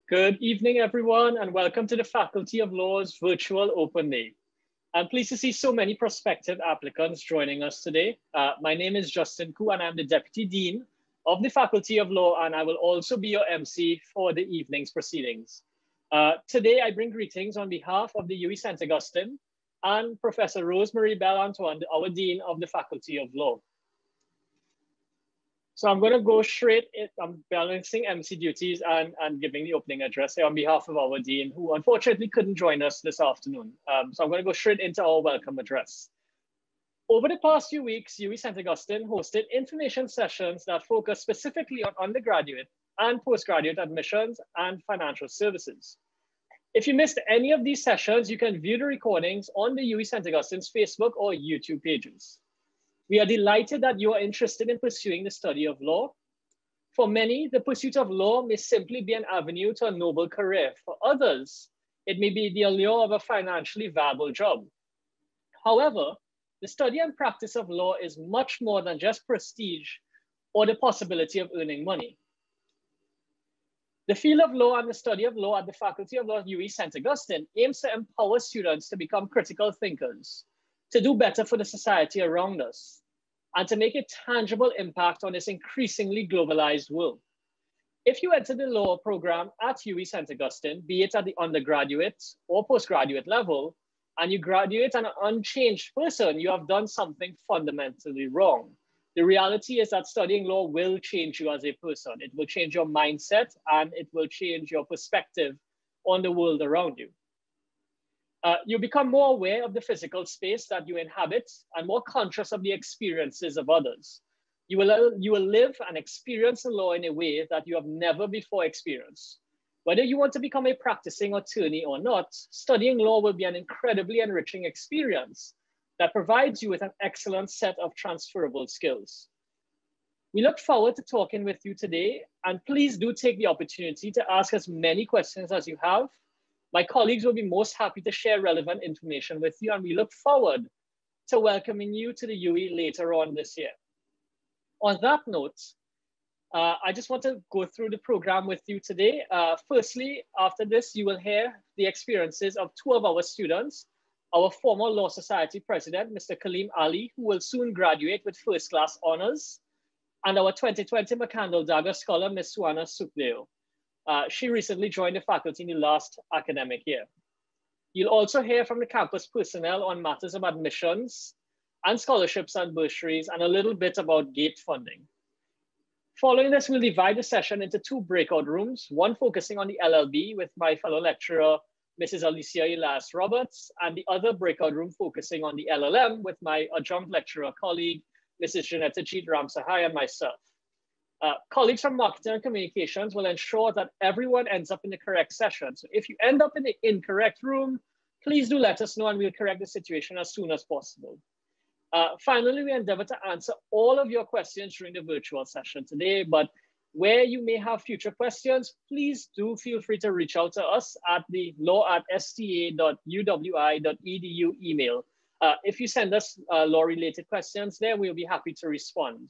Good evening, everyone, and welcome to the Faculty of Law's virtual open day. I'm pleased to see so many prospective applicants joining us today. My name is Justin Koo, and I'm the Deputy Dean of the Faculty of Law, and I will also be your MC for the evening's proceedings. Today, I bring greetings on behalf of the UWI St. Augustine and Professor Rosemary Bell-Antoine, our Dean of the Faculty of Law. So I'm going to go straight in. I'm balancing MC duties and giving the opening address here on behalf of our Dean, who unfortunately couldn't join us this afternoon. So I'm going to go straight into our welcome address. Over the past few weeks, UWI St. Augustine hosted information sessions that focus specifically on undergraduate and postgraduate admissions and financial services. If you missed any of these sessions, you can view the recordings on the UWI St. Augustine's Facebook or YouTube pages. We are delighted that you are interested in pursuing the study of law. For many, the pursuit of law may simply be an avenue to a noble career. For others, it may be the allure of a financially viable job. However, the study and practice of law is much more than just prestige or the possibility of earning money. The field of law and the study of law at the Faculty of Law at UWI St. Augustine aims to empower students to become critical thinkers, to do better for the society around us, and to make a tangible impact on this increasingly globalized world. If you enter the law program at UWI St. Augustine, be it at the undergraduate or postgraduate level, and you graduate an unchanged person, you have done something fundamentally wrong. The reality is that studying law will change you as a person. It will change your mindset and it will change your perspective on the world around you. You become more aware of the physical space that you inhabit and more conscious of the experiences of others. You will live and experience the law in a way that you have never before experienced. Whether you want to become a practicing attorney or not, studying law will be an incredibly enriching experience that provides you with an excellent set of transferable skills. We look forward to talking with you today, and please do take the opportunity to ask as many questions as you have. My colleagues will be most happy to share relevant information with you, and we look forward to welcoming you to the UWI later on this year. On that note, I just want to go through the program with you today. Firstly, after this, you will hear the experiences of two of our students, our former Law Society president, Mr. Kaleem Ali, who will soon graduate with first-class honors, and our 2020 McCandle Dagger scholar, Ms. Suana Sukleo. She recently joined the faculty in the last academic year. You'll also hear from the campus personnel on matters of admissions and scholarships and bursaries, and a little bit about GATE funding. Following this, we'll divide the session into two breakout rooms, one focusing on the LLB with my fellow lecturer, Mrs. Alicia Elias Roberts, and the other breakout room focusing on the LLM with my adjunct lecturer colleague, Mrs. Janetta Jeet Ramsahai, and myself. Colleagues from marketing and communications will ensure that everyone ends up in the correct session. So if you end up in the incorrect room, please do let us know and we'll correct the situation as soon as possible. Finally, we endeavor to answer all of your questions during the virtual session today, but where you may have future questions, please do feel free to reach out to us at the law@sta.uwi.edu email. If you send us law-related questions there, we'll be happy to respond.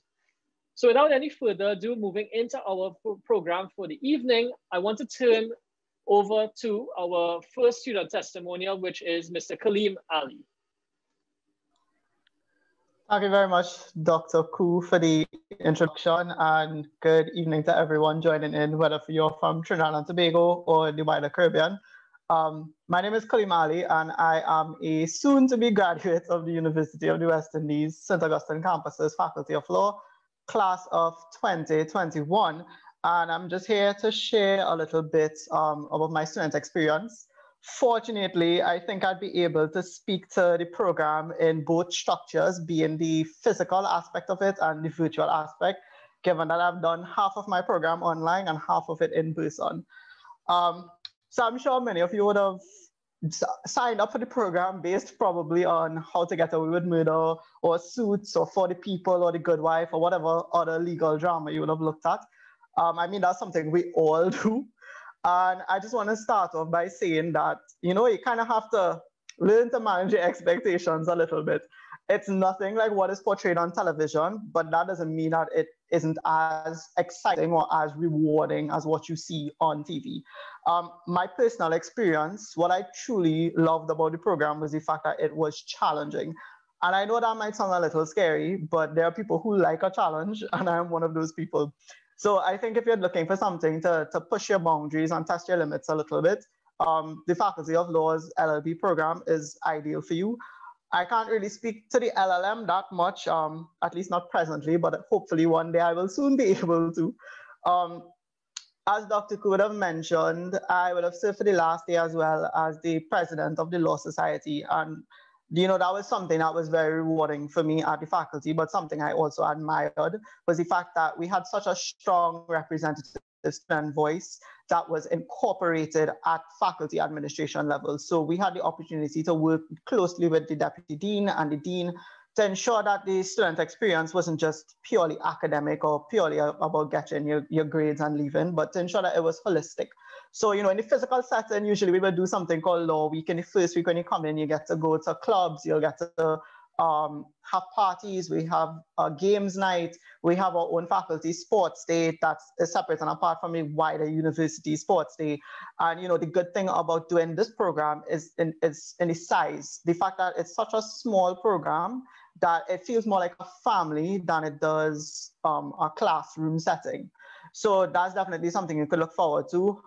So without any further ado, moving into our program for the evening, I want to turn over to our first student testimonial, which is Mr. Kaleem Ali. Thank you very much, Dr. Koo, for the introduction, and good evening to everyone joining in, whether you're from Trinidad and Tobago or the wider Caribbean. My name is Kaleem Ali, and I am a soon-to-be graduate of the University of the West Indies, St. Augustine campus's Faculty of Law, class of 2021. And I'm just here to share a little bit about my student experience. Fortunately, I think I'd be able to speak to the program in both structures, being the physical aspect of it and the virtual aspect, given that I've done half of my program online and half of it in person. So I'm sure many of you would have signed up for the program based probably on how to get away with murder or Suits or For the People or The Good Wife or whatever other legal drama you would have looked at. I mean, that's something we all do. And I just want to start off by saying that, you know, you kind of have to learn to manage your expectations a little bit. It's nothing like what is portrayed on television, but that doesn't mean that it isn't as exciting or as rewarding as what you see on TV. My personal experience, what I truly loved about the program was the fact that it was challenging. And I know that might sound a little scary, but there are people who like a challenge, and I'm one of those people. So I think if you're looking for something to push your boundaries and test your limits a little bit, the Faculty of Law's LLB program is ideal for you. I can't really speak to the LLM that much, at least not presently, but hopefully one day I will soon be able to. Um, as Dr. Ku would have mentioned, I would have served for the last year as well as the president of the Law Society. And that was something that was very rewarding for me at the faculty, but something I also admired was the fact that we had such a strong representative student voice that was incorporated at faculty administration level. So we had the opportunity to work closely with the deputy dean and the dean to ensure that the student experience wasn't just purely academic or purely about getting your grades and leaving, but to ensure that it was holistic. So, in the physical setting, usually we would do something called Law Week. In the first week when you come in, you get to go to clubs, you'll get to have parties, we have a games night, we have our own faculty sports day that's separate and apart from a wider university sports day. And the good thing about doing this program is in the size, the fact that it's such a small program that it feels more like a family than it does a classroom setting. So that's definitely something you could look forward to.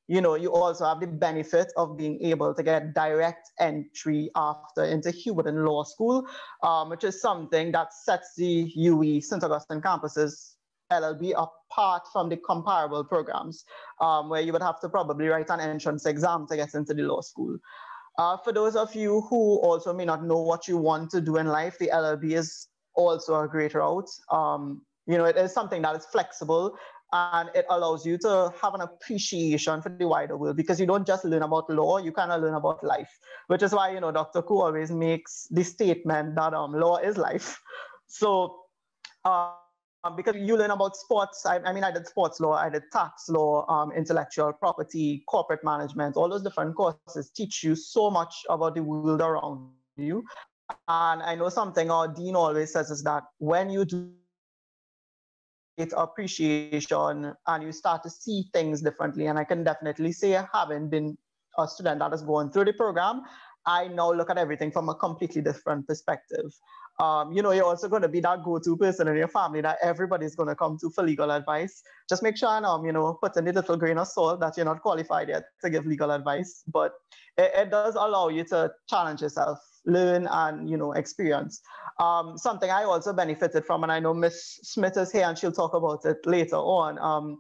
You also have the benefit of being able to get direct entry after into Hubert Law School, which is something that sets the UE St. Augustine campuses LLB apart from the comparable programs, where you would have to probably write an entrance exam to get into the law school. For those of you who also may not know what you want to do in life, the LLB is also a great route. It is something that is flexible and it allows you to have an appreciation for the wider world, because you don't just learn about law, you kind of learn about life, which is why, Dr. Ku always makes the statement that law is life. So, because you learn about sports, I did sports law, I did tax law, intellectual property, corporate management, all those different courses teach you so much about the world around you. And I know something our dean always says is that when you do appreciation and you start to see things differently, and I can definitely say, having been a student that has gone through the program, I now look at everything from a completely different perspective. You're also going to be that go-to person in your family that everybody's going to come to for legal advice. Just make sure and put in a little grain of salt that you're not qualified yet to give legal advice, but it does allow you to challenge yourself, learn and experience. Something I also benefited from, and I know Miss Smith is here and she'll talk about it later on,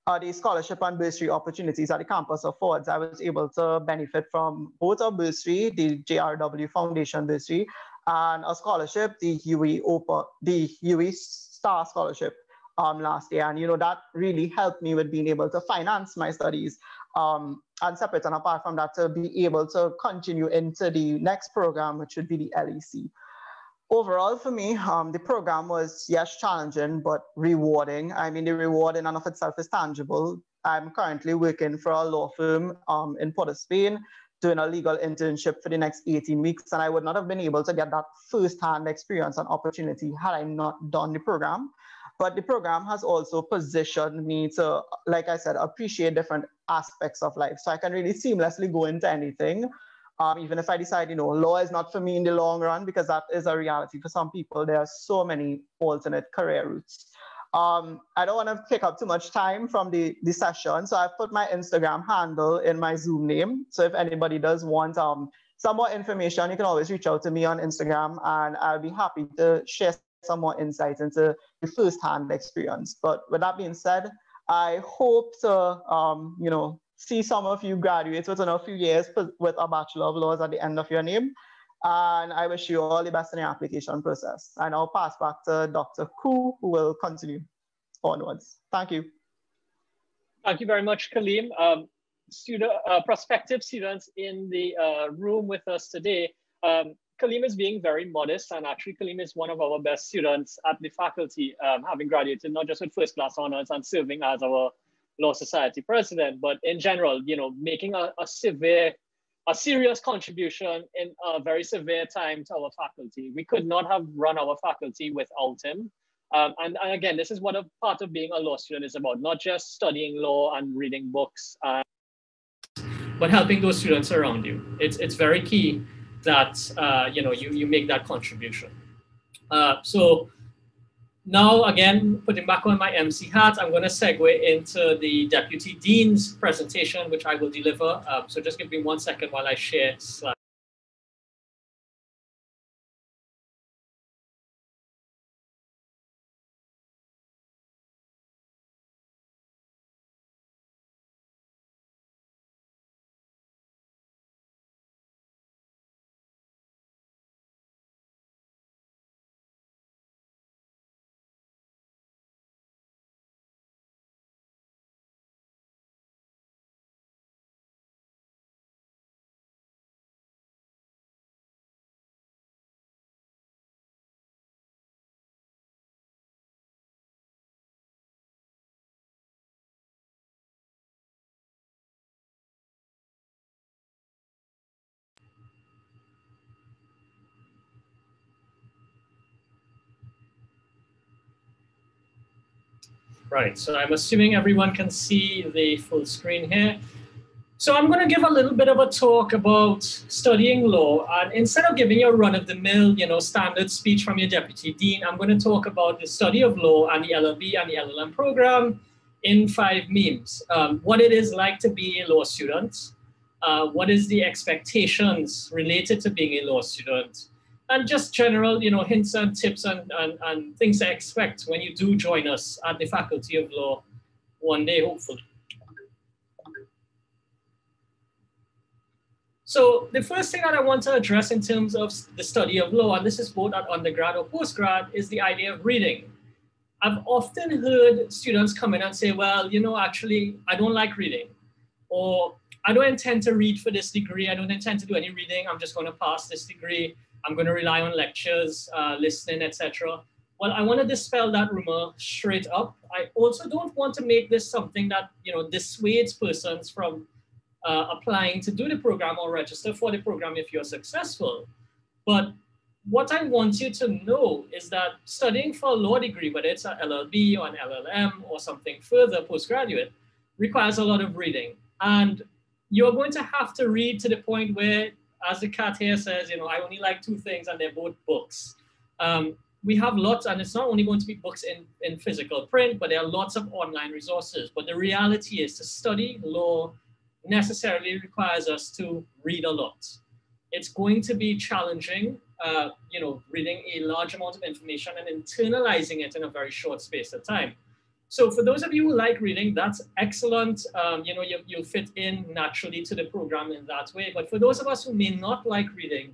are the scholarship and bursary opportunities that the campus affords. I was able to benefit from both a bursary, the JRW Foundation bursary, and a scholarship, the UE Star Scholarship last year. And that really helped me with being able to finance my studies. And separate and apart from that, to be able to continue into the next program, which would be the LEC. Overall, for me, the program was, yes, challenging, but rewarding. The reward in and of itself is tangible. I'm currently working for a law firm in Port of Spain, doing a legal internship for the next 18 weeks, and I would not have been able to get that first-hand experience and opportunity had I not done the program. But the program has also positioned me to, like I said, appreciate different aspects of life. So I can really seamlessly go into anything. Even if I decide, law is not for me in the long run, because that is a reality for some people. There are so many alternate career routes. I don't want to take up too much time from the session, so I've put my Instagram handle in my Zoom name. So if anybody does want some more information, you can always reach out to me on Instagram, and I'll be happy to share some more insights into the first-hand experience. But with that being said, I hope to, see some of you graduate within a few years with a Bachelor of Laws at the end of your name. And I wish you all the best in your application process. And I'll pass back to Dr. Ku, who will continue onwards. Thank you. Thank you very much, Kaleem. Prospective students in the room with us today, Kaleem is being very modest, and actually Kaleem is one of our best students at the faculty, having graduated not just with first class honors and serving as our Law Society president, but in general, making a serious contribution in a very severe time to our faculty. We could not have run our faculty without him. And again, this is what a part of being a law student is about, not just studying law and reading books, but helping those students around you. It's very key that you make that contribution. So now, again, putting back on my MC hat, I'm going to segue into the Deputy Dean's presentation, which I will deliver. So just give me 1 second while I share slides. Right, so I'm assuming everyone can see the full screen here. So I'm going to give a little bit of a talk about studying law, and instead of giving you a run-of-the-mill, standard speech from your deputy dean, I'm going to talk about the study of law and the LLB and the LLM program in 5 memes. What it is like to be a law student, what is the expectations related to being a law student, and just general, hints and tips and things to expect when you do join us at the Faculty of Law one day, hopefully. So the first thing that I want to address in terms of the study of law, and this is both at undergrad or postgrad, is the idea of reading. I've often heard students come in and say, well, actually, I don't like reading, or I don't intend to read for this degree. I don't intend to do any reading. I'm just going to pass this degree. I'm going to rely on lectures, listening, etc. Well, I want to dispel that rumor straight up. I also don't want to make this something that dissuades persons from applying to do the program or register for the program if you're successful. But what I want you to know is that studying for a law degree, whether it's an LLB or an LLM or something further postgraduate, requires a lot of reading. And you're going to have to read to the point where, as the cat here says, I only like 2 things and they're both books. We have lots, and it's not only going to be books in physical print, but there are lots of online resources. But the reality is, to study law necessarily requires us to read a lot. It's going to be challenging, reading a large amount of information and internalizing it in a very short space of time. So for those of you who like reading, that's excellent. You'll fit in naturally to the program in that way. But for those of us who may not like reading,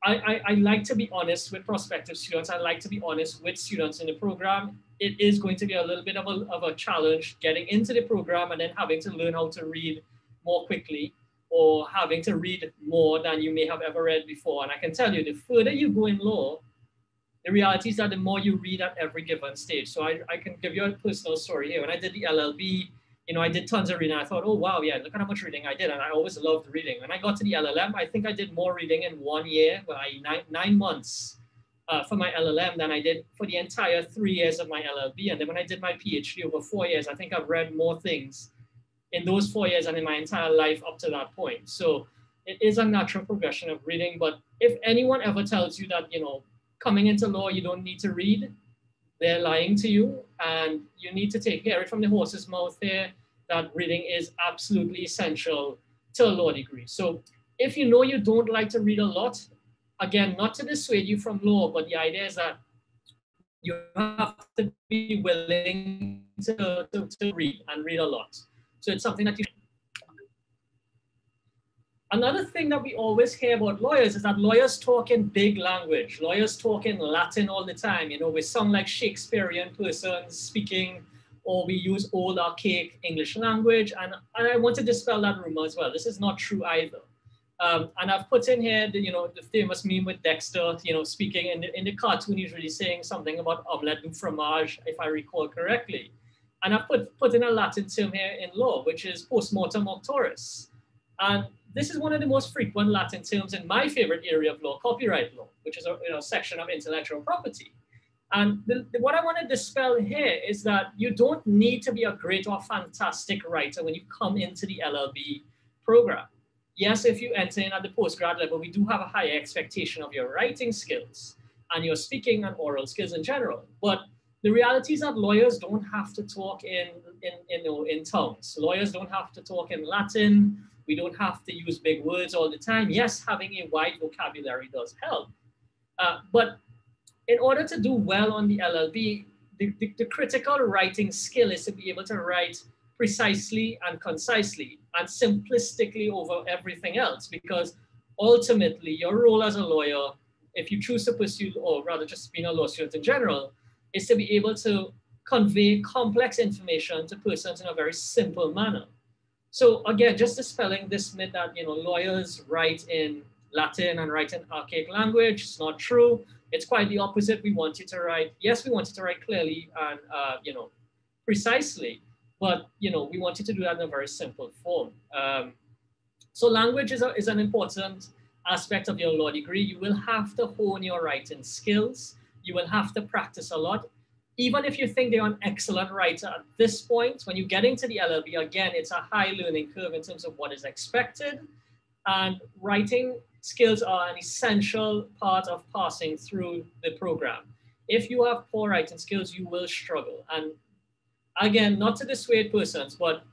I like to be honest with prospective students. I like to be honest with students in the program. It is going to be a little bit of a challenge getting into the program and then having to learn how to read more quickly, or having to read more than you may have ever read before. And I can tell you, the further you go in law, the reality is that the more you read at every given stage. So I can give you a personal story here. When I did the LLB, I did tons of reading. I thought, oh, wow, yeah, look at how much reading I did. And I always loved reading. When I got to the LLM, I think I did more reading in 1 year, well, 9 months for my LLM than I did for the entire 3 years of my LLB. And then when I did my PhD over 4 years, I think I've read more things in those 4 years and in my entire life up to that point. So it is a natural progression of reading. But if anyone ever tells you that, coming into law, you don't need to read, they're lying to you. And you need to hear it from the horse's mouth here that reading is absolutely essential to a law degree. So if you know you don't like to read a lot, again, not to dissuade you from law, but the idea is that you have to be willing to read and read a lot. So it's something that you... Another thing that we always hear about lawyers is that lawyers talk in big language. Lawyers talk in Latin all the time. We sound like Shakespearean persons speaking, or we use old archaic English language. And I want to dispel that rumor as well. This is not true either. And I've put in here the famous meme with Dexter, speaking in the cartoon, he's really saying something about omelette du fromage, if I recall correctly. And I've put in a Latin term here in law, which is postmortem auctoris. And this is one of the most frequent Latin terms in my favorite area of law, copyright law, which is a section of intellectual property. And what I want to dispel here is that you don't need to be a great or fantastic writer when you come into the LLB program. Yes, if you enter in at the postgrad level, we do have a higher expectation of your writing skills and your speaking and oral skills in general. But the reality is that lawyers don't have to talk in tongues. Lawyers don't have to talk in Latin. We don't have to use big words all the time. Yes, having a wide vocabulary does help. But in order to do well on the LLB, the critical writing skill is to be able to write precisely and concisely and simplistically over everything else, because ultimately your role as a lawyer, if you choose to pursue, or rather just being a law student in general, is to be able to convey complex information to persons in a very simple manner. So again, just dispelling this myth that lawyers write in Latin and write in archaic language. It's not true. It's quite the opposite. We want you to write, yes, we want you to write clearly and precisely, but we want you to do that in a very simple form. So language is an important aspect of your law degree. You will have to hone your writing skills. You will have to practice a lot. Even if you think they're an excellent writer at this point, when you get into the LLB, again, it's a high learning curve in terms of what is expected. And writing skills are an essential part of passing through the program. If you have poor writing skills, you will struggle. And again, not to dissuade persons, but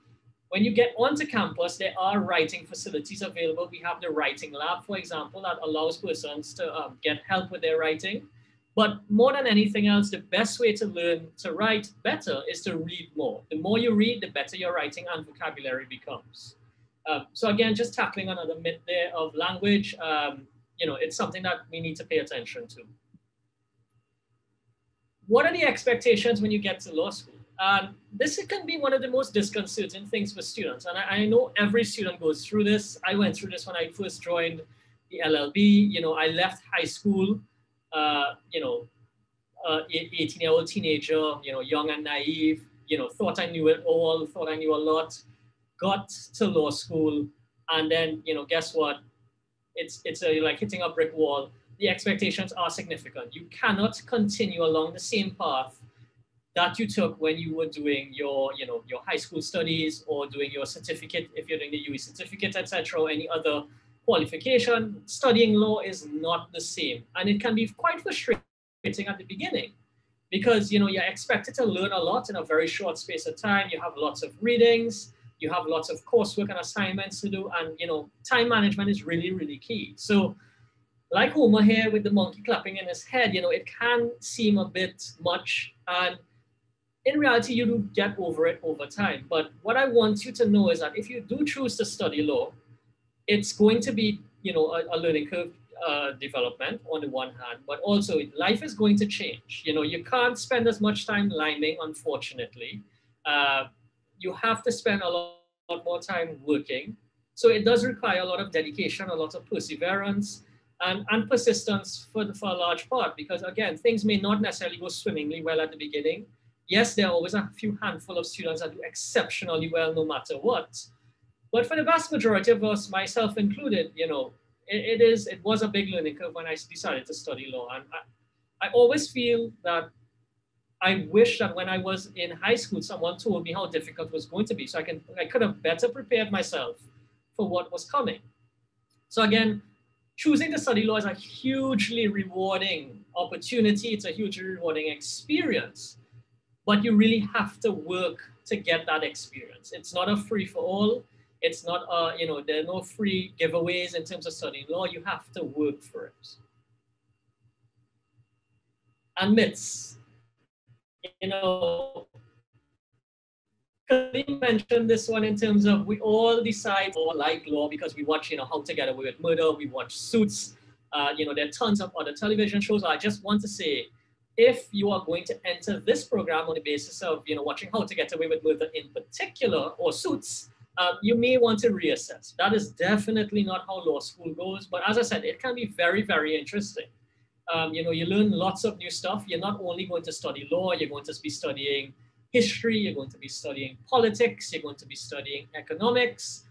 when you get onto campus, there are writing facilities available. We have the writing lab, for example, that allows persons to get help with their writing. But more than anything else, the best way to learn to write better is to read more. The more you read, the better your writing and vocabulary becomes. So again, just tackling another myth there of language, it's something that we need to pay attention to. What are the expectations when you get to law school? This can be one of the most disconcerting things for students. And I know every student goes through this. I went through this when I first joined the LLB. I left high school, 18-year-old teenager, young and naive, thought I knew it all, thought I knew a lot, got to law school, and then, guess what? It's like hitting a brick wall. The expectations are significant. You cannot continue along the same path that you took when you were doing your high school studies or doing your certificate, if you're doing the UE certificate, etc., or any other qualification. Studying law is not the same. And it can be quite frustrating at the beginning because, you're expected to learn a lot in a very short space of time. You have lots of readings, you have lots of coursework and assignments to do. And, time management is really, really key. So like Homer here with the monkey clapping in his head, it can seem a bit much. And in reality, you do get over it over time. But what I want you to know is that if you do choose to study law, it's going to be, a learning curve development on the one hand, but also life is going to change. You can't spend as much time liming, unfortunately. You have to spend a lot more time working. So it does require a lot of dedication, a lot of perseverance, and persistence for a large part, because again, things may not necessarily go swimmingly well at the beginning. Yes, there are always a few handful of students that do exceptionally well no matter what. But for the vast majority of us, myself included, it was a big learning curve when I decided to study law. And I always feel that I wish that when I was in high school, someone told me how difficult it was going to be, so I could have better prepared myself for what was coming. So again, choosing to study law is a hugely rewarding opportunity. It's a hugely rewarding experience, but you really have to work to get that experience. It's not a free for all. It's not, there are no free giveaways in terms of studying law. You have to work for it. And myths, Kalim mentioned this one in terms of we all decide or like law because we watch, How to Get Away with Murder, we watch Suits, there are tons of other television shows. I just want to say, if you are going to enter this program on the basis of, watching How to Get Away with Murder in particular or Suits, you may want to reassess. That is definitely not how law school goes. But as I said, it can be very, very interesting. You learn lots of new stuff. You're not only going to study law, you're going to be studying history, you're going to be studying politics, you're going to be studying economics,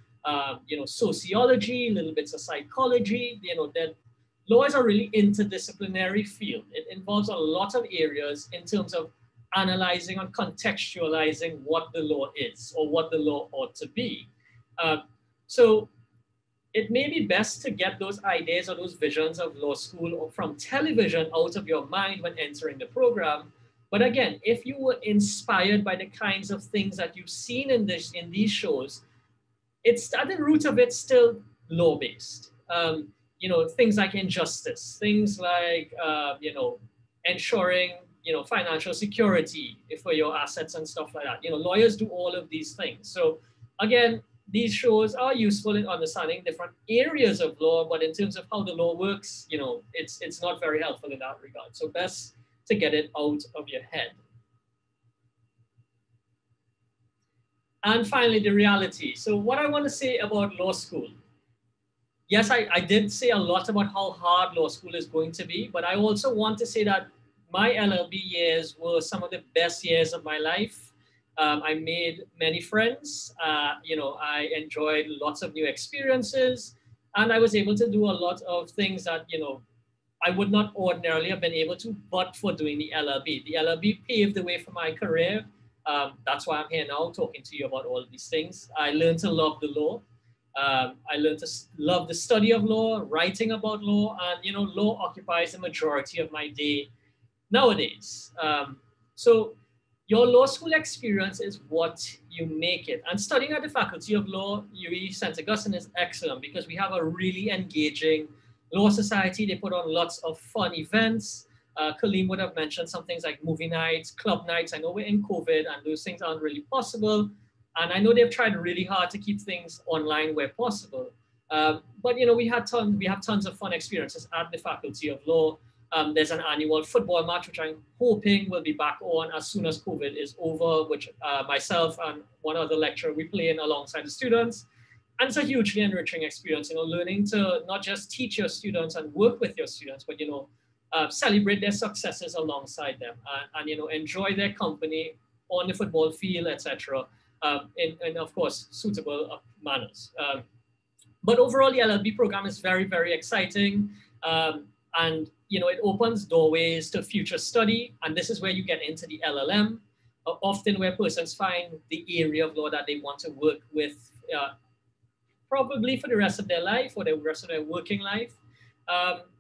sociology, little bits of psychology. There are law is a really interdisciplinary field. It involves a lot of areas in terms of analyzing and contextualizing what the law is or what the law ought to be. So it may be best to get those ideas or those visions of law school or from television out of your mind when entering the program. But again, if you were inspired by the kinds of things that you've seen in these shows, it's at the root of it still law-based. You know, things like injustice, things like you know, ensuring financial security for your assets and stuff like that. You know, lawyers do all of these things. So again, these shows are useful in understanding different areas of law, but in terms of how the law works, you know, it's not very helpful in that regard. So best to get it out of your head. And finally, the reality. So what I want to say about law school. Yes, I did say a lot about how hard law school is going to be, but I also want to say that my LLB years were some of the best years of my life. I made many friends. You know, I enjoyed lots of new experiences, and I was able to do a lot of things that, you know, I would not ordinarily have been able to, but for doing the LLB. The LLB paved the way for my career. That's why I'm here now talking to you about all of these things. I learned to love the law. I learned to love the study of law, writing about law, and, you know, law occupies the majority of my day nowadays. So your law school experience is what you make it. And studying at the Faculty of Law, UWI St. Augustine, is excellent because we have a really engaging law society. They put on lots of fun events. Kaleem would have mentioned some things like movie nights, club nights. I know we're in COVID and those things aren't really possible. And I know they've tried really hard to keep things online where possible. But, you know, we have tons of fun experiences at the Faculty of Law. There's an annual football match, which I'm hoping will be back on as soon as COVID is over, which myself and one other lecturer, we play in alongside the students. And it's a hugely enriching experience, you know, learning to not just teach your students and work with your students, but, you know, celebrate their successes alongside them and, you know, enjoy their company on the football field, etc. In, of course, suitable manners. But overall, the LLB program is very, very exciting. And, you know, it opens doorways to future study. And this is where you get into the LLM, often where persons find the area of law that they want to work with probably for the rest of their life or the rest of their working life.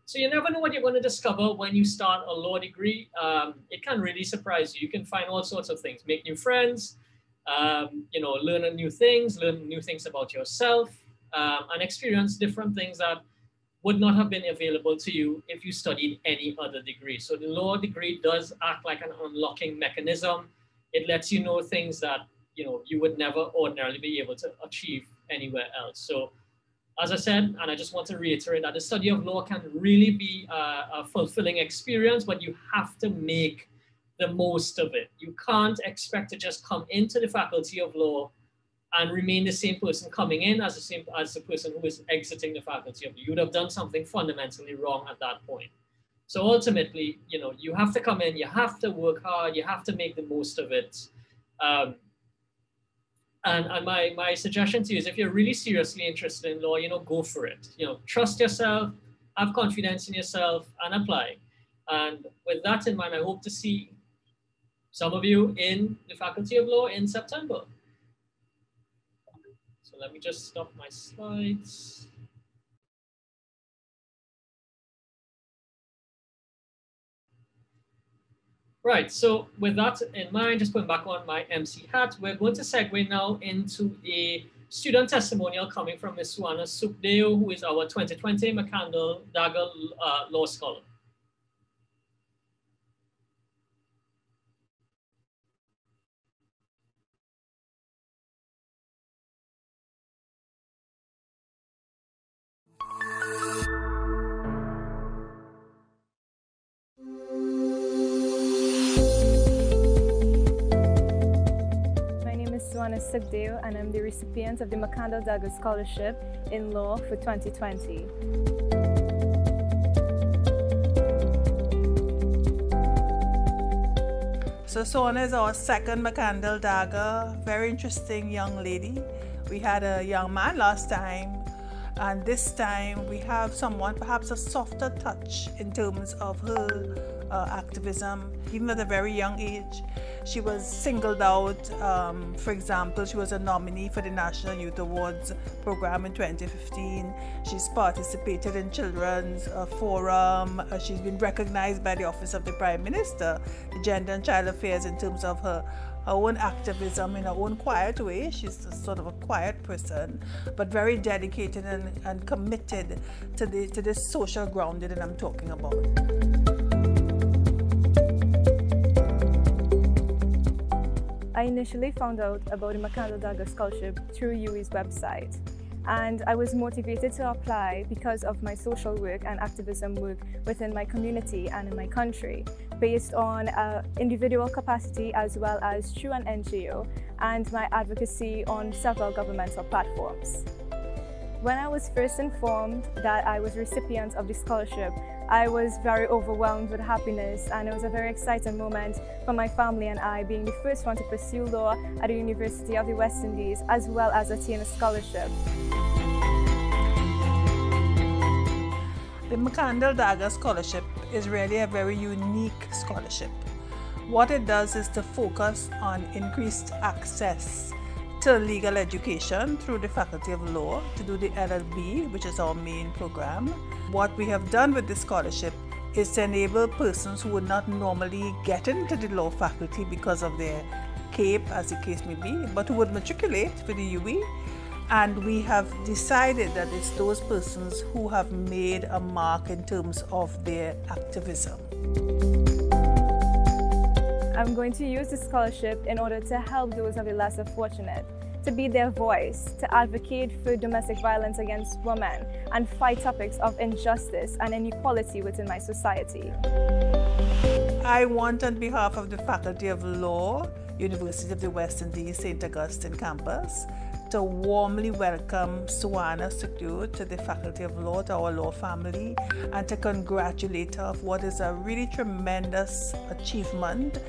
So you never know what you're going to discover when you start a law degree. It can really surprise you. You can find all sorts of things, make new friends, you know, learn new things about yourself, and experience different things that would not have been available to you if you studied any other degree. So the law degree does act like an unlocking mechanism. It lets you know things that, you know, you would never ordinarily be able to achieve anywhere else. So as I said, and I just want to reiterate that the study of law can really be a fulfilling experience, but you have to make the most of it. You can't expect to just come into the Faculty of Law and remain the same person coming in as the person who is exiting the Faculty of Law. You would have done something fundamentally wrong at that point. So ultimately, you know, you have to come in, you have to work hard, you have to make the most of it. And my suggestion to you is, if you're really seriously interested in law, you know, go for it. You know, trust yourself, have confidence in yourself, and apply. And with that in mind, I hope to see some of you in the Faculty of Law in September. So let me just stop my slides. Right, so with that in mind, just putting back on my MC hat, we're going to segue now into a student testimonial coming from Ms. Suana Supdeo, who is our 2020 McCandle Dagger Law Scholar. Subdeo, and I'm the recipient of the McCandle Dagger Scholarship in Law for 2020. So Suana is our second McCandle Dagger, very interesting young lady. We had a young man last time, And this time we have someone perhaps a softer touch in terms of her activism. Even at a very young age, she was singled out. For example, she was a nominee for the National Youth Awards program in 2015. She's participated in Children's Forum. She's been recognized by the Office of the Prime Minister, Gender and Child Affairs, in terms of her own activism in her own quiet way. She's a sort of a quiet person, but very dedicated and committed to this social grounding that I'm talking about. I initially found out about the McCandle-Dagger Scholarship through UWI's website, and I was motivated to apply because of my social work and activism work within my community and in my country, based on individual capacity as well as through an NGO and my advocacy on several governmental platforms. When I was first informed that I was recipient of the scholarship, I was very overwhelmed with happiness, and it was a very exciting moment for my family and I, being the first one to pursue law at the University of the West Indies as well as attain a scholarship. The McCandle-Dagger Scholarship is really a very unique scholarship. What it does is to focus on increased access to legal education through the Faculty of Law to do the LLB, which is our main program. What we have done with this scholarship is to enable persons who would not normally get into the law faculty because of their CAPE, as the case may be, but who would matriculate for the UWI. And we have decided that it's those persons who have made a mark in terms of their activism. I'm going to use the scholarship in order to help those of the lesser fortunate, to be their voice, to advocate for domestic violence against women, and fight topics of injustice and inequality within my society. I want, on behalf of the Faculty of Law, University of the West Indies, St. Augustine campus, to warmly welcome Suwana Sukdu to the Faculty of Law, to our law family, and to congratulate her for what is a really tremendous achievement.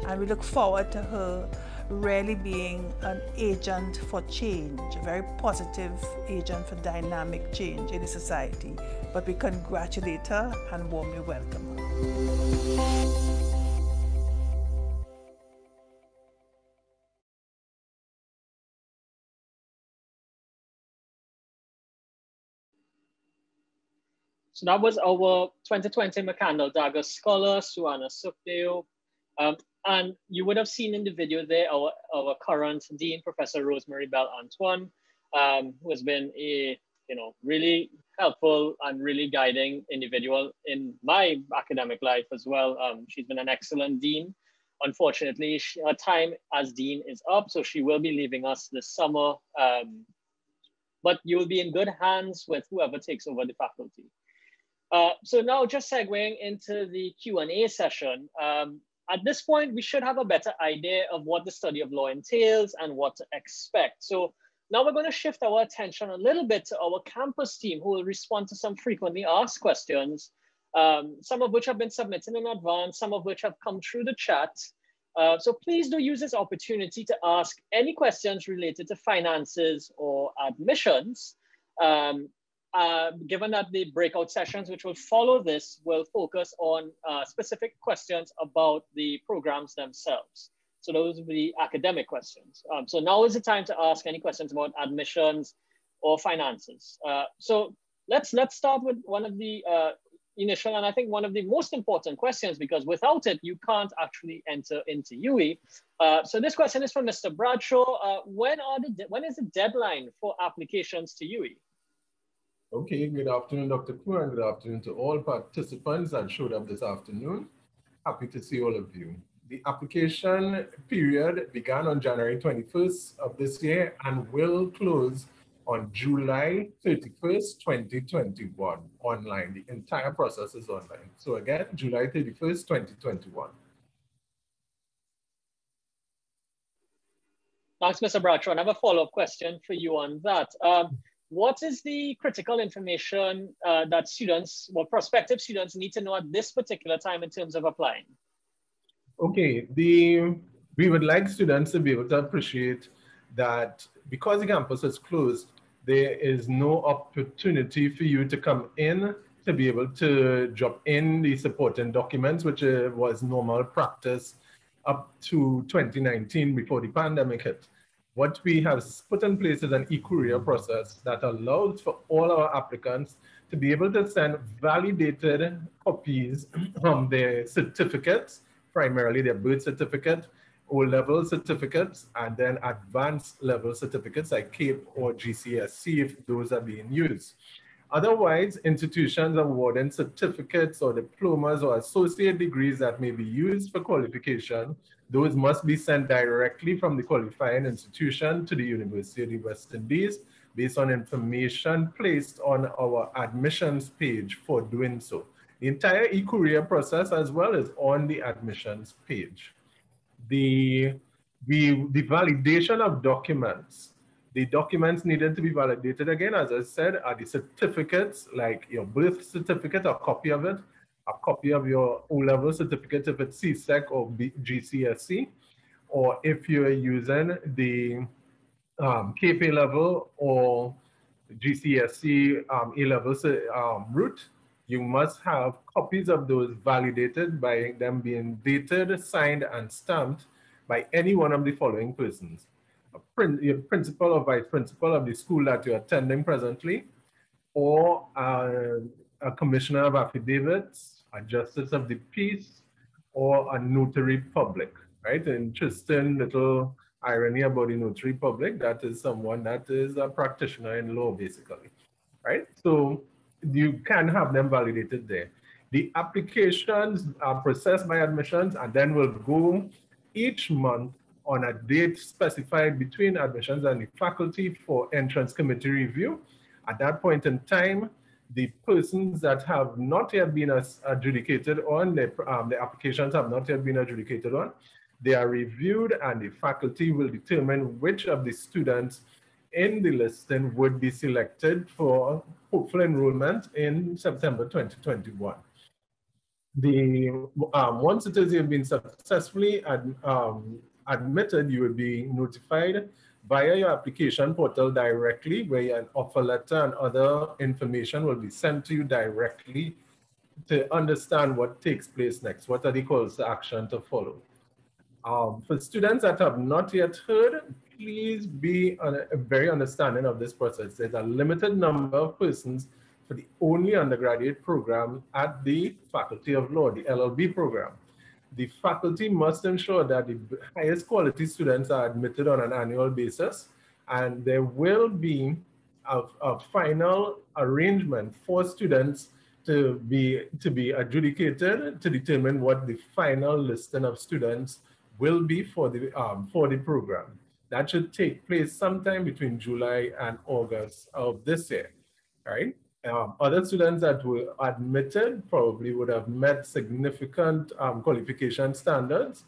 And we look forward to her really being an agent for change, a very positive agent for dynamic change in the society. But we congratulate her and warmly welcome her. So that was our 2020 McCandle-Dagger scholar, Suwana Sukdeo. And you would have seen in the video there our current dean, Professor Rosemary Bell Antoine, who has been a really helpful and really guiding individual in my academic life as well. She's been an excellent dean. Unfortunately, her time as dean is up, so she will be leaving us this summer. But you will be in good hands with whoever takes over the faculty. So now just segueing into the Q&A session. At this point, we should have a better idea of what the study of law entails and what to expect. So now we're going to shift our attention a little bit to our campus team, who will respond to some frequently asked questions, some of which have been submitted in advance, some of which have come through the chat. So please do use this opportunity to ask any questions related to finances or admissions. Given that the breakout sessions which will follow this will focus on specific questions about the programs themselves. So those will be academic questions. So now is the time to ask any questions about admissions or finances. So let's start with one of the initial, and I think one of the most important questions, because without it, you can't actually enter into UWI. So this question is from Mr. Bradshaw. When is the deadline for applications to UWI? Okay, good afternoon, Dr. Koo, and good afternoon to all participants that showed up this afternoon. Happy to see all of you. The application period began on January 21st of this year and will close on July 31st, 2021, online. The entire process is online. So again, July 31st, 2021. Thanks, Mr. Bradshaw. I have a follow-up question for you on that. What is the critical information that students, or prospective students, need to know at this particular time in terms of applying? Okay, we would like students to be able to appreciate that because the campus is closed, there is no opportunity for you to come in to be able to drop in the supporting documents, which was normal practice up to 2019 before the pandemic hit. What we have put in place is an e-courier process that allows for all our applicants to be able to send validated copies of their certificates, primarily their birth certificate, O-level certificates, and then advanced level certificates like CAPE or GCSE if those are being used. Otherwise, institutions awarding certificates or diplomas or associate degrees that may be used for qualification, those must be sent directly from the qualifying institution to the University of the West Indies based on information placed on our admissions page for doing so. The entire e-courier process as well is on the admissions page. The validation of documents. The documents needed to be validated again, as I said, are the certificates, like your birth certificate, a copy of it, a copy of your O-level certificate if it's CSEC or GCSE, or if you're using the KP level or GCSE A-level route, you must have copies of those validated by them being dated, signed, and stamped by any one of the following persons. Your principal or vice principal of the school that you're attending presently, or a commissioner of affidavits, a justice of the peace, or a notary public, right? Interesting little irony about the notary public. That is someone that is a practitioner in law, basically, right? So you can have them validated there. The applications are processed by admissions and then will go each month on a date specified between admissions and the faculty for entrance committee review. At that point in time, the persons that have not yet been adjudicated on, the applications have not yet been adjudicated on, they are reviewed and the faculty will determine which of the students in the listing would be selected for hopeful enrollment in September 2021. Once it is you've been successfully admitted, you will be notified via your application portal directly, where an offer letter and other information will be sent to you directly to understand what takes place next. What are the calls to action to follow? For students that have not yet heard, please be very understanding of this process. There's a limited number of persons for the only undergraduate program at the Faculty of Law, the LLB program. The faculty must ensure that the highest quality students are admitted on an annual basis, and there will be a final arrangement for students to be adjudicated to determine what the final listing of students will be for the program. That should take place sometime between July and August of this year, right? Other students that were admitted probably would have met significant qualification standards,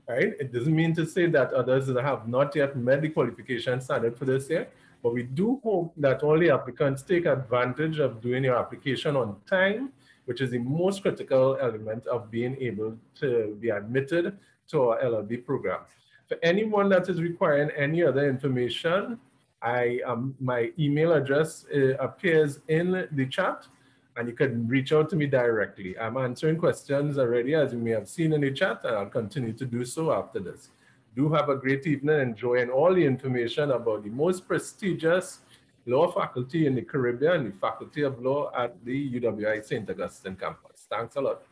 right? It doesn't mean to say that others that have not yet met the qualification standard for this year, but we do hope that all the applicants take advantage of doing your application on time, which is the most critical element of being able to be admitted to our LLB program. For anyone that is requiring any other information, my email address appears in the chat, and you can reach out to me directly. I'm answering questions already, as you may have seen in the chat, and I'll continue to do so after this. Do have a great evening, enjoying all the information about the most prestigious law faculty in the Caribbean, the Faculty of Law at the UWI St. Augustine campus. Thanks a lot.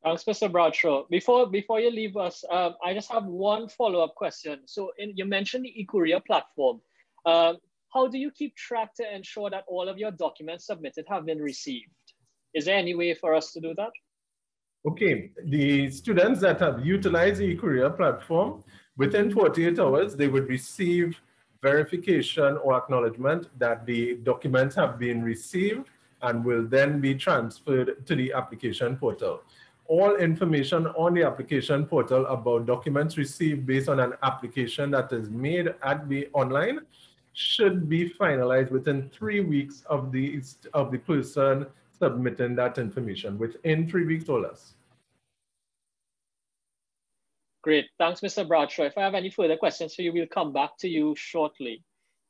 Thanks, Mr. Bradshaw. Before you leave us, I just have one follow-up question. So you mentioned the e-courier platform. How do you keep track to ensure that all of your documents submitted have been received? Is there any way for us to do that? Okay, the students that have utilized the e-courier platform, within 48 hours, they would receive verification or acknowledgement that the documents have been received and will then be transferred to the application portal. All information on the application portal about documents received based on an application that is made at the online should be finalized within 3 weeks of the person submitting that information, within 3 weeks or less. Great, thanks, Mr. Bradshaw. If I have any further questions for you, we'll come back to you shortly.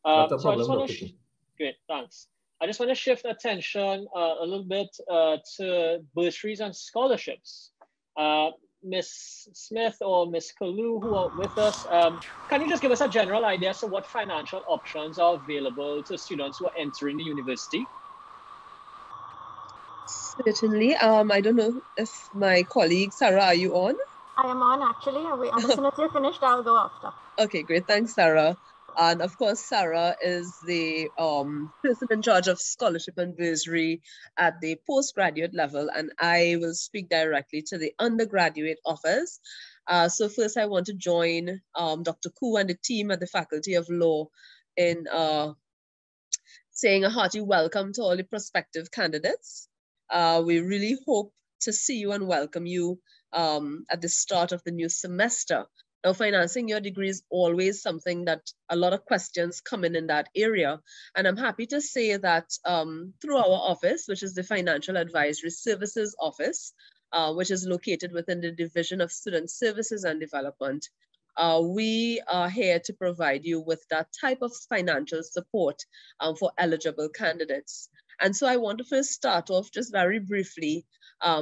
Not a So I just problem, want Dr. to, great, thanks. I just want to shift attention a little bit to bursaries and scholarships. Ms. Smith or Ms. Kalu, who are with us, can you just give us a general idea as to what financial options are available to students who are entering the university? Certainly. I don't know if my colleague, Sarah, are you on? I am on actually. As soon as you're finished, I'll go after. Okay, great. Thanks, Sarah. And of course, Sarah is the person in charge of scholarship and bursary at the postgraduate level, and I will speak directly to the undergraduate office. So first, I want to join Dr. Koo and the team at the Faculty of Law in saying a hearty welcome to all the prospective candidates. We really hope to see you and welcome you at the start of the new semester. Now, financing your degree is always something that a lot of questions come in that area. And I'm happy to say that through our office, which is the Financial Advisory Services Office, which is located within the Division of Student Services and Development, we are here to provide you with that type of financial support for eligible candidates. And so I want to first start off just very briefly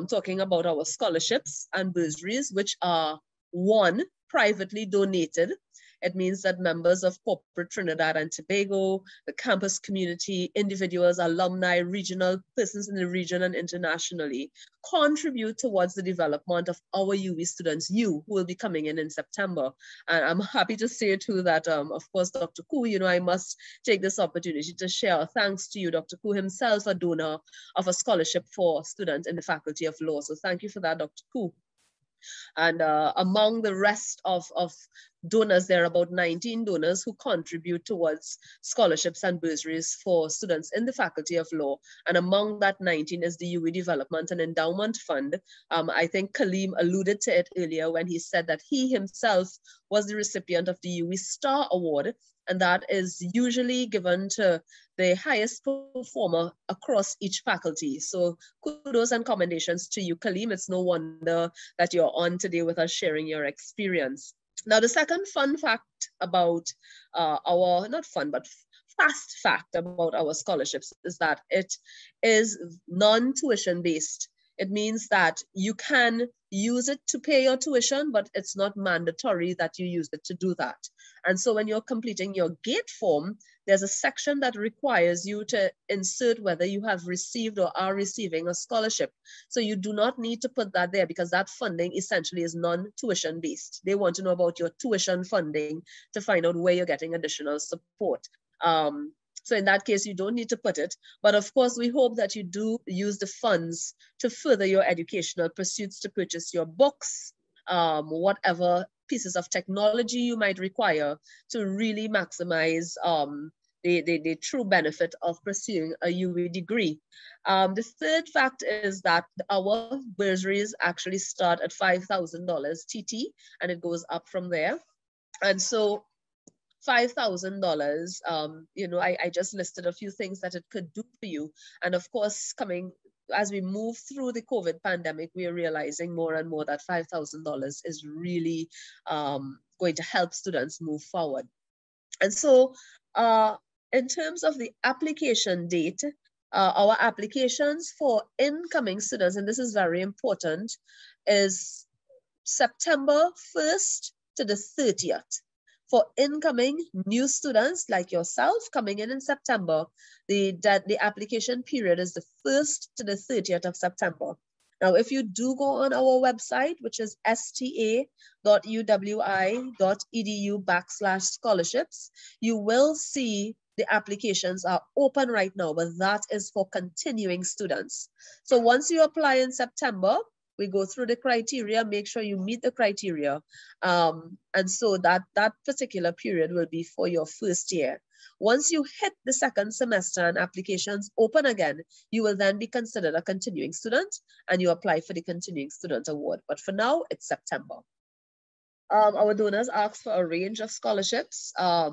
talking about our scholarships and bursaries, which are one, privately donated. It means that members of corporate Trinidad and Tobago, the campus community, individuals, alumni, regional persons in the region and internationally contribute towards the development of our UWI students, who will be coming in September. And I'm happy to say too that, of course, Dr. Koo, I must take this opportunity to share our thanks to you, Dr. Koo, himself a donor of a scholarship for students in the Faculty of Law. So thank you for that, Dr. Koo. And among the rest of donors, there are about 19 donors who contribute towards scholarships and bursaries for students in the Faculty of Law. And among that 19 is the UWI Development and Endowment Fund. I think Kaleem alluded to it earlier when he said that he himself was the recipient of the UWI Star Award, and that is usually given to the highest performer across each faculty. So kudos and commendations to you, Kaleem. It's no wonder that you're on today with us sharing your experience. Now, the second fun fact about fast fact about our scholarships is that it is non-tuition based. It means that you can use it to pay your tuition, but it's not mandatory that you use it to do that. And so when you're completing your GATE form, there's a section that requires you to insert whether you have received or are receiving a scholarship. So you do not need to put that there because that funding essentially is non-tuition based. They want to know about your tuition funding to find out where you're getting additional support. So in that case, you don't need to put it. But of course, we hope that you do use the funds to further your educational pursuits, to purchase your books, whatever pieces of technology you might require to really maximize the true benefit of pursuing a UWI degree. The third fact is that our bursaries actually start at $5,000 TT, and it goes up from there. And so $5,000, I just listed a few things that it could do for you. And of course, as we move through the COVID pandemic, we are realizing more and more that $5,000 is really going to help students move forward. And so in terms of the application date, our applications for incoming students, and this is very important, is September 1st to the 30th. For incoming new students like yourself coming in September, the application period is the 1st to the 30th of September. Now, if you do go on our website, which is sta.uwi.edu/scholarships, you will see the applications are open right now, but that is for continuing students. So once you apply in September, we go through the criteria, make sure you meet the criteria. And so that particular period will be for your first year. Once you hit the second semester and applications open again, you will then be considered a continuing student and you apply for the continuing student award. But for now, it's September. Our donors ask for a range of scholarships, a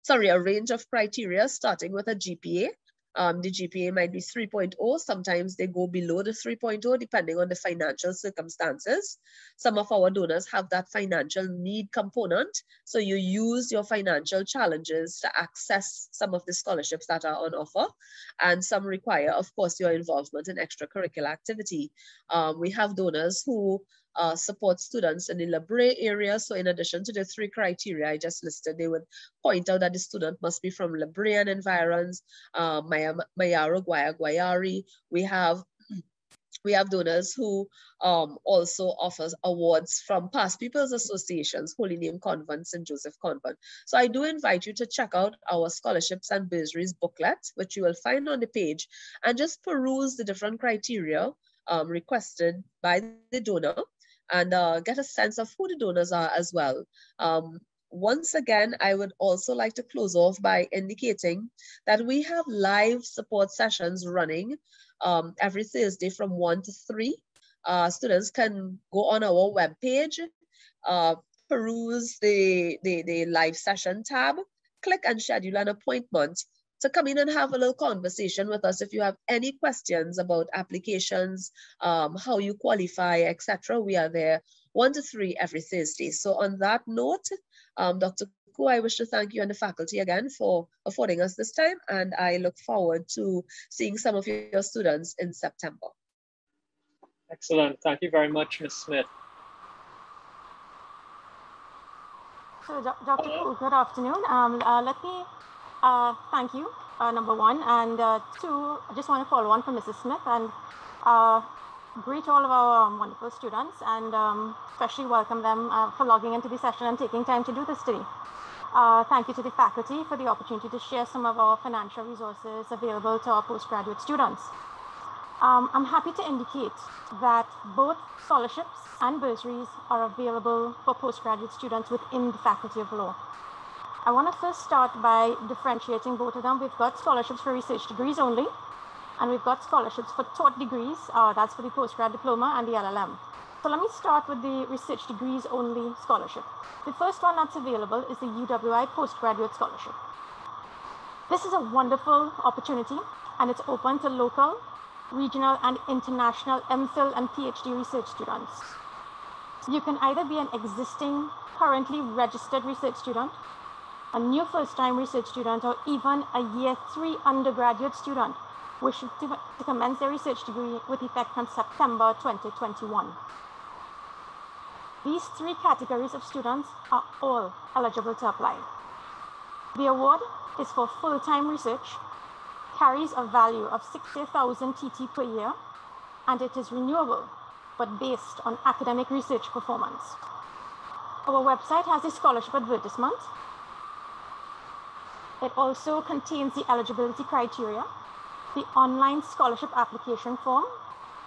range of criteria starting with a GPA. The GPA might be 3.0. Sometimes they go below the 3.0 depending on the financial circumstances. Some of our donors have that financial need component. So you use your financial challenges to access some of the scholarships that are on offer. And some require, of course, your involvement in extracurricular activity. We have donors who support students in the LeBray area. So in addition to the 3 criteria I just listed, they would point out that the student must be from LeBray and environs, Mayaro, Guayari. We have donors who also offers awards from past people's associations, Holy Name Convent, St. Joseph Convent. So I do invite you to check out our scholarships and bursaries booklet, which you will find on the page, and just peruse the different criteria requested by the donor, and get a sense of who the donors are as well. Once again, I would also like to close off by indicating that we have live support sessions running every Thursday from 1 to 3. Students can go on our webpage, peruse the live session tab, click and schedule an appointment to come in and have a little conversation with us. If you have any questions about applications, how you qualify, etc., we are there 1 to 3 every Thursday. So on that note, Dr. Koo, I wish to thank you and the faculty again for affording us this time, and I look forward to seeing some of your students in September. Excellent. Thank you very much, Ms. Smith. So, Dr. Koo, good afternoon. Let me thank you, number one, and 2, I just want to follow on from Mrs. Smith and greet all of our wonderful students, and especially welcome them for logging into the session and taking time to do this today. Thank you to the faculty for the opportunity to share some of our financial resources available to our postgraduate students. I'm happy to indicate that both scholarships and bursaries are available for postgraduate students within the Faculty of Law. I want to first start by differentiating both of them. We've got scholarships for research degrees only, and we've got scholarships for taught degrees. That's for the postgrad diploma and the LLM. So let me start with the research degrees only scholarship. The first one that's available is the UWI Postgraduate Scholarship. This is a wonderful opportunity, and it's open to local, regional, and international MPhil and PhD research students. You can either be an existing, currently registered research student, a new first-time research student, or even a year 3 undergraduate student wishing to commence their research degree with effect from September 2021. These 3 categories of students are all eligible to apply. The award is for full-time research, carries a value of 60,000 TT per year, and it is renewable, but based on academic research performance. Our website has a scholarship advertisement. It also contains the eligibility criteria, the online scholarship application form,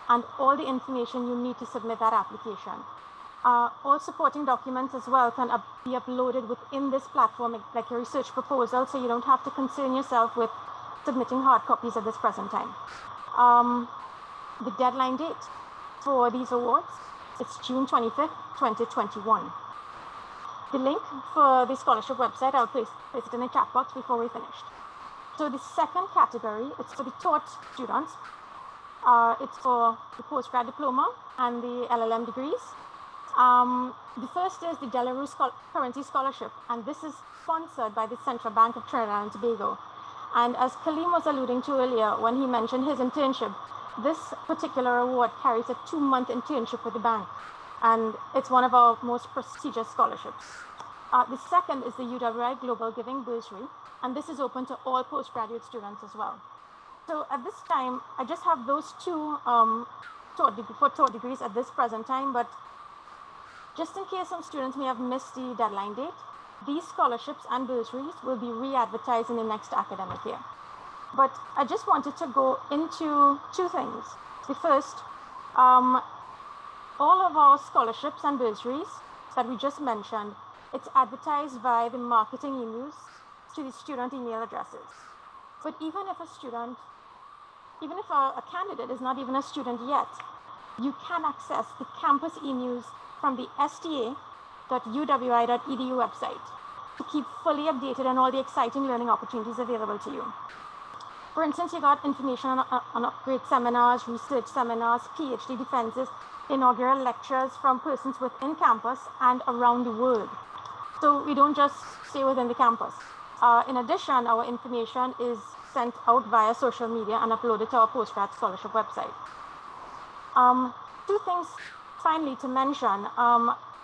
and all the information you need to submit that application. All supporting documents as well can be uploaded within this platform, like your research proposal, so you don't have to concern yourself with submitting hard copies at this present time. The deadline date for these awards is June 25th, 2021. The link for the scholarship website, I'll place it in the chat box before we finished. So the second category, it's for the taught students. It's for the postgrad diploma and the LLM degrees. The first is the Delarue Currency Scholarship, and this is sponsored by the Central Bank of Trinidad and Tobago. And as Kaleem was alluding to earlier when he mentioned his internship, this particular award carries a 2-month internship with the bank, and it's one of our most prestigious scholarships. The second is the UWI Global Giving Bursary, and this is open to all postgraduate students as well. So at this time, I just have those 2 taught degrees at this present time, but just in case some students may have missed the deadline date, these scholarships and bursaries will be re-advertised in the next academic year. But I just wanted to go into 2 things. The first, all of our scholarships and bursaries that we just mentioned, it's advertised via the marketing emails to the student email addresses. But even if a candidate is not even a student yet, you can access the campus emails from the sta.uwi.edu website to keep fully updated on all the exciting learning opportunities available to you. For instance, you got information on upgrade seminars, research seminars, PhD defenses, inaugural lectures from persons within campus and around the world. So we don't just stay within the campus. In addition, our information is sent out via social media and uploaded to our postgrad scholarship website. Two things finally to mention.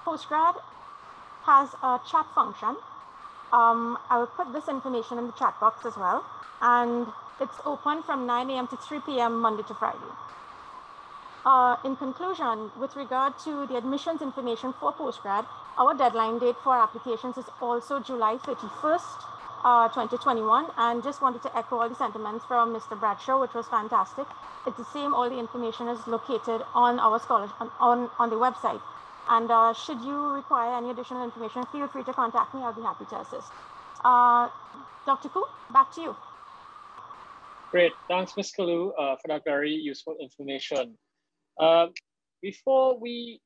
Postgrad has a chat function. I will put this information in the chat box as well. And it's open from 9 a.m. to 3 p.m. Monday to Friday. In conclusion, with regard to the admissions information for postgrad, our deadline date for applications is also July 31st, 2021. And just wanted to echo all the sentiments from Mr. Bradshaw, which was fantastic. It's the same, all the information is located on our scholarship, on the website. And should you require any additional information, feel free to contact me. I'll be happy to assist. Dr. Koo, back to you. Great, thanks, Ms. Kalu, for that very useful information. Before we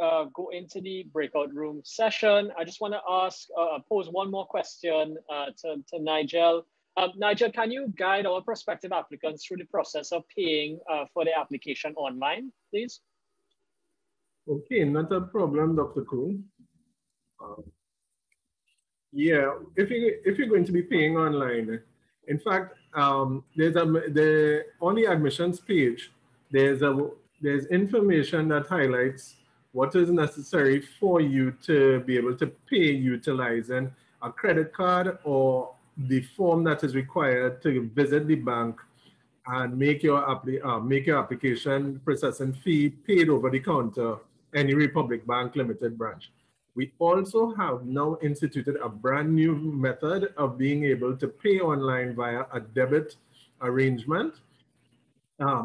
go into the breakout room session, I just want to ask, pose one more question to Nigel. Nigel, can you guide our prospective applicants through the process of paying for the application online, please? Okay, not a problem, Dr. Koo. Yeah, if you're going to be paying online, in fact, on the admissions page, there's information that highlights what is necessary for you to be able to pay utilizing a credit card or the form that is required to visit the bank and make your application processing fee paid over the counter, any Republic Bank Limited branch. We also have now instituted a brand new method of being able to pay online via a debit arrangement.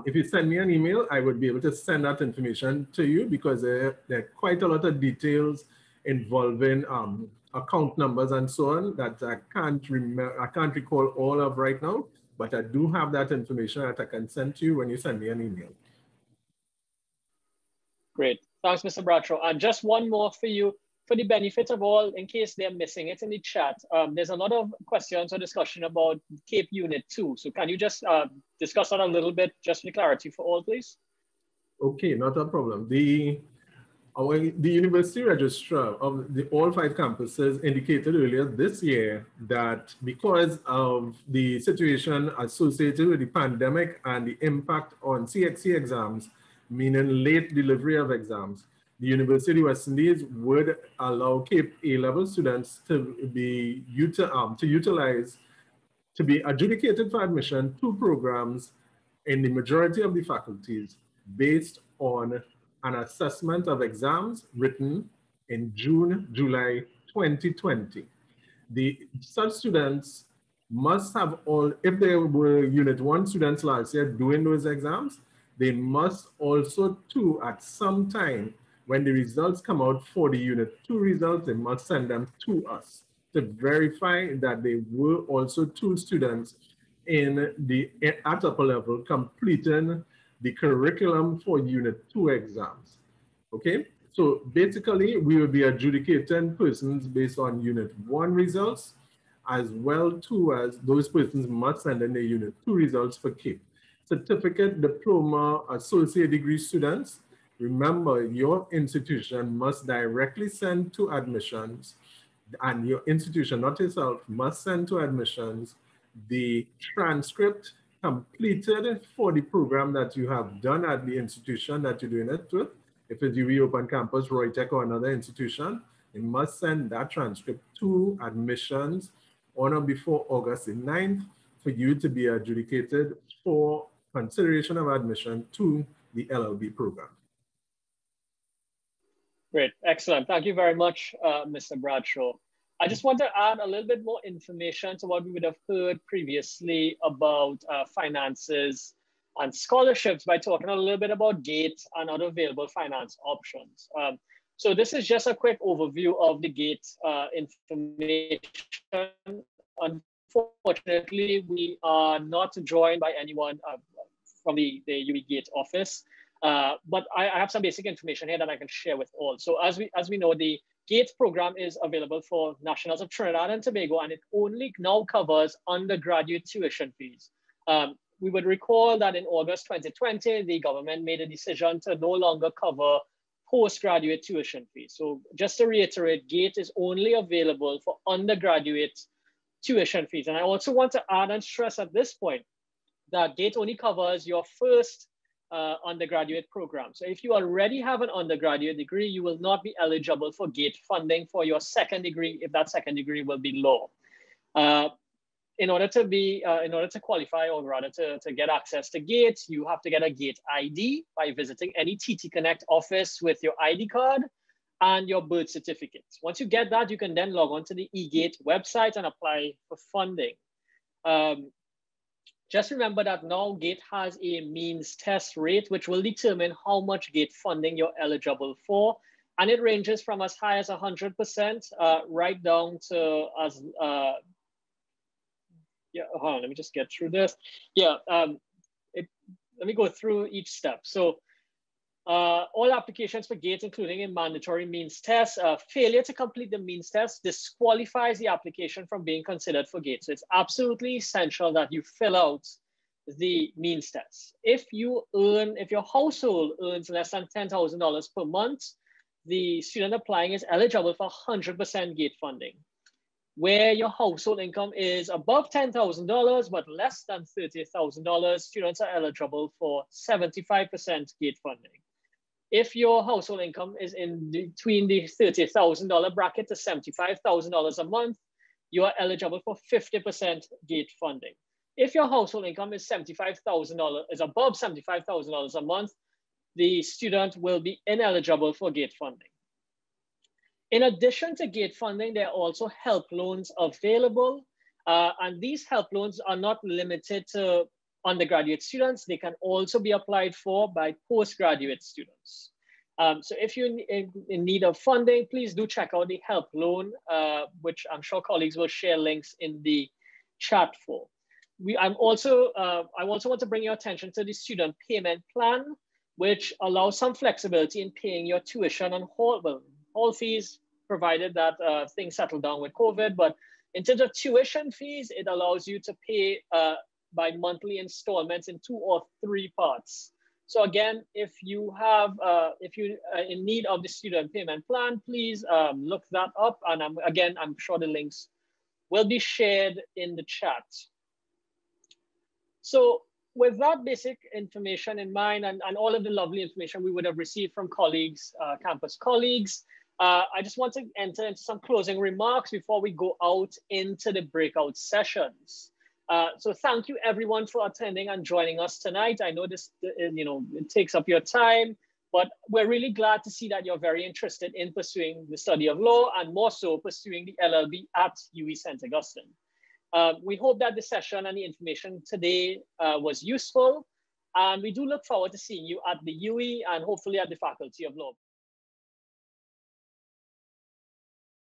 If you send me an email, I would be able to send that information to you because there are quite a lot of details involving account numbers and so on that I can't recall all of right now, but I do have that information that I can send to you when you send me an email. Great, thanks, Mr. Bradshaw. And just one more for you. For the benefit of all, in case they're missing it in the chat, there's a lot of questions or discussion about CAPE Unit 2. So can you just discuss that a little bit, just for clarity for all, please? Okay, not a problem. The university registrar of all 5 campuses indicated earlier this year that because of the situation associated with the pandemic and the impact on CXC exams, meaning late delivery of exams, the University of West Indies would allow CAPE A-level students to be adjudicated for admission to programs in the majority of the faculties based on an assessment of exams written in June, July 2020. Such students must have if they were Unit 1 students last year doing those exams, they must also too at some time when the results come out for the Unit 2 results, they must send them to us to verify that they were also 2 students at upper level completing the curriculum for Unit 2 exams. Okay, so basically we will be adjudicating persons based on Unit 1 results, as well too as those persons must send in their Unit 2 results for CAPE. Certificate, diploma, associate degree students, remember your institution must directly send to admissions, and your institution, not yourself, must send to admissions the transcript completed for the program that you have done at the institution that you're doing it with. If it's UWI Open Campus, Roy Tech, or another institution, you must send that transcript to admissions on or before August the 9th for you to be adjudicated for consideration of admission to the LLB program. Great, excellent. Thank you very much, Mr. Bradshaw. I just want to add a little bit more information to what we would have heard previously about finances and scholarships by talking a little bit about GATE and other available finance options. So this is just a quick overview of the GATE information. Unfortunately, we are not joined by anyone from the UWI GATE office. But I have some basic information here that I can share with all. So as we know, the GATE program is available for nationals of Trinidad and Tobago, and it only now covers undergraduate tuition fees. We would recall that in August 2020, the government made a decision to no longer cover postgraduate tuition fees. So just to reiterate, GATE is only available for undergraduate tuition fees. And I also want to add and stress at this point that GATE only covers your first undergraduate program. So if you already have an undergraduate degree, you will not be eligible for GATE funding for your second degree, if that second degree will be law. In order to qualify, or rather to get access to GATE, you have to get a GATE ID by visiting any TT Connect office with your ID card and your birth certificate. Once you get that, you can then log on to the eGate website and apply for funding. Just remember that now GATE has a means test rate, which will determine how much GATE funding you're eligible for. And it ranges from as high as 100% right down to as, hold on, let me just get through this. Let me go through each step. So all applications for GATE, including a mandatory means test, failure to complete the means test disqualifies the application from being considered for GATE. So it's absolutely essential that you fill out the means test. If your household earns less than $10,000 per month, the student applying is eligible for 100% GATE funding. Where your household income is above $10,000 but less than $30,000, students are eligible for 75% GATE funding. If your household income is in between the $30,000 bracket to $75,000 a month, you are eligible for 50% GATE funding. If your household income is above $75,000 a month, the student will be ineligible for GATE funding. In addition to GATE funding, there are also help loans available. And these help loans are not limited to undergraduate students. They can also be applied for by postgraduate students. So if you're in need of funding, please do check out the help loan, which I'm sure colleagues will share links in the chat for. I also want to bring your attention to the student payment plan, which allows some flexibility in paying your tuition and hall fees, provided that things settle down with COVID. But in terms of tuition fees, it allows you to pay by monthly installments in 2 or 3 parts. So again, if you're in need of the student payment plan, please look that up. And I'm sure the links will be shared in the chat. So with that basic information in mind and all of the lovely information we would have received from colleagues, campus colleagues, I just want to enter into some closing remarks before we go out into the breakout sessions. So thank you everyone for attending and joining us tonight. I know this, it takes up your time, but we're really glad to see that you're very interested in pursuing the study of law and more so pursuing the LLB at UWI St. Augustine. We hope that the session and the information today was useful, and we do look forward to seeing you at the UWI and hopefully at the Faculty of Law.